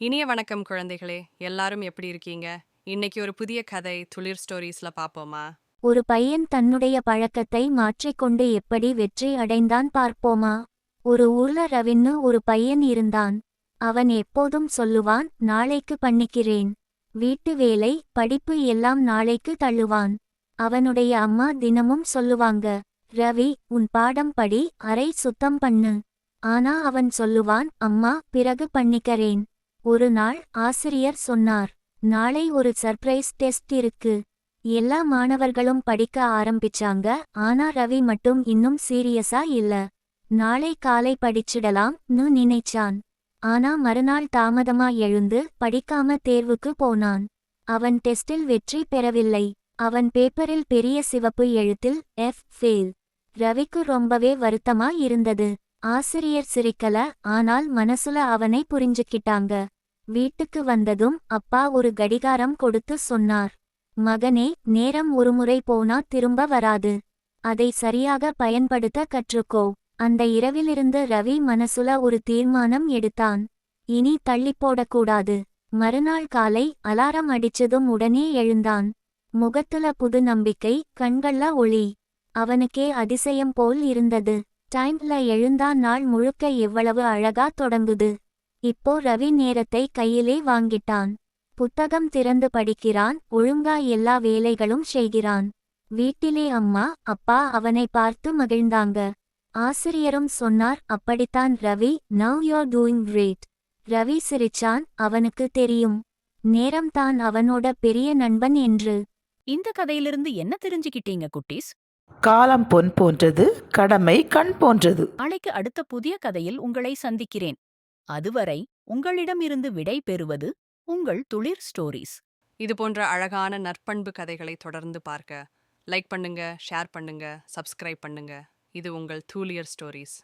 இனிய வணக்கம் குழந்தைகளே. எல்லாரும் எப்படி இருக்கீங்க? இன்னைக்கு ஒரு புதிய கதை துளிர் ஸ்டோரீஸ்ல பாப்போமா? ஒரு பையன் தன்னுடைய பழக்கத்தை மாற்றிக்கொண்டு எப்படி வெற்றி அடைந்தான் பார்ப்போமா. ஒரு ஊர்ல ரவின்னு ஒரு பையன் இருந்தான். அவன் எப்போதும் சொல்லுவான், நாளைக்கு பண்ணிக்கிறேன். வீட்டு வேலை, படிப்பு எல்லாம் நாளைக்கு தள்ளுவான். அவனுடைய அம்மா தினமும் சொல்லுவாங்க, ரவி, உன் பாடம் படி, அறை சுத்தம் பண்ணு. ஆனா அவன் சொல்லுவான், அம்மா, பிறகு பண்ணிக்கிறேன். ஒரு நாள் ஆசிரியர் சொன்னார், நாளை ஒரு சர்ப்ரைஸ் டெஸ்ட் இருக்கு. எல்லா மாணவர்களும் படிக்க ஆரம்பிச்சாங்க. ஆனா ரவி மட்டும் இன்னும் சீரியஸா இல்ல. நாளை காலை படிச்சிடலாம்னு நினைச்சான். ஆனா மறுநாள் தாமதமா எழுந்து படிக்காம தேர்வுக்கு போனான். அவன் டெஸ்டில் வெற்றி பெறவில்லை. அவன் பேப்பரில் பெரிய சிவப்பு எழுத்தில் எஃப் ஃபெயில். ரவிக்கு ரொம்பவே வருத்தமா இருந்தது. ஆசிரியர் சிரிக்கல, ஆனால் மனசுல அவனை புரிஞ்சுக்கிட்டாங்க. வீட்டுக்கு வந்ததும் அப்பா ஒரு கடிகாரம் கொடுத்து சொன்னார், மகனே, நேரம் ஒருமுறை போனா திரும்ப வராது. அதை சரியாக பயன்படுத்த கற்றுக்கோ. அந்த இரவிலிருந்து ரவி மனசுல ஒரு தீர்மானம் எடுத்தான். இனி தள்ளிப்போடக்கூடாது. மறுநாள் காலை அலாரம் அடிச்சதும் உடனே எழுந்தான். முகத்துல புது நம்பிக்கை, கண்கள்ல ஒளி. அவனுக்கே அதிசயம் போல் இருந்தது. டைம்ல எழுந்தான். நாள் முழுக்க எவ்வளவு அழகா தொடங்குது. இப்போ ரவி நேரத்தை கையிலே வாங்கிட்டான். புத்தகம் திறந்து படிக்கிறான், ஒழுங்கா எல்லா வேலைகளும் செய்கிறான். வீட்டிலே அம்மா, அப்பா அவனை பார்த்து மகிழ்ந்தாங்க. ஆசிரியரும் சொன்னார், அப்படித்தான் Ravi, now you're doing great. Ravi சிரிச்சான். அவனுக்கு தெரியும், நேரம் தான் அவனோட பெரிய நண்பன் என்று. இந்த கதையிலிருந்து என்ன தெரிஞ்சுக்கிட்டீங்க குட்டீஸ்? காலம் பொன் போன்றது, கடமை கண் போன்றது. நாளைக்கு அடுத்த புதிய கதையில் உங்களை சந்திக்கிறேன். அதுவரை உங்களிடமிருந்து விடை பெறுவது உங்கள் துளிர் ஸ்டோரீஸ். இது போன்ற அழகான நற்பண்பு கதைகளை தொடர்ந்து பார்க்க லைக் பண்ணுங்க, ஷேர் பண்ணுங்க, சப்ஸ்கிரைப் பண்ணுங்க. இது உங்கள் தூலியர் ஸ்டோரீஸ்.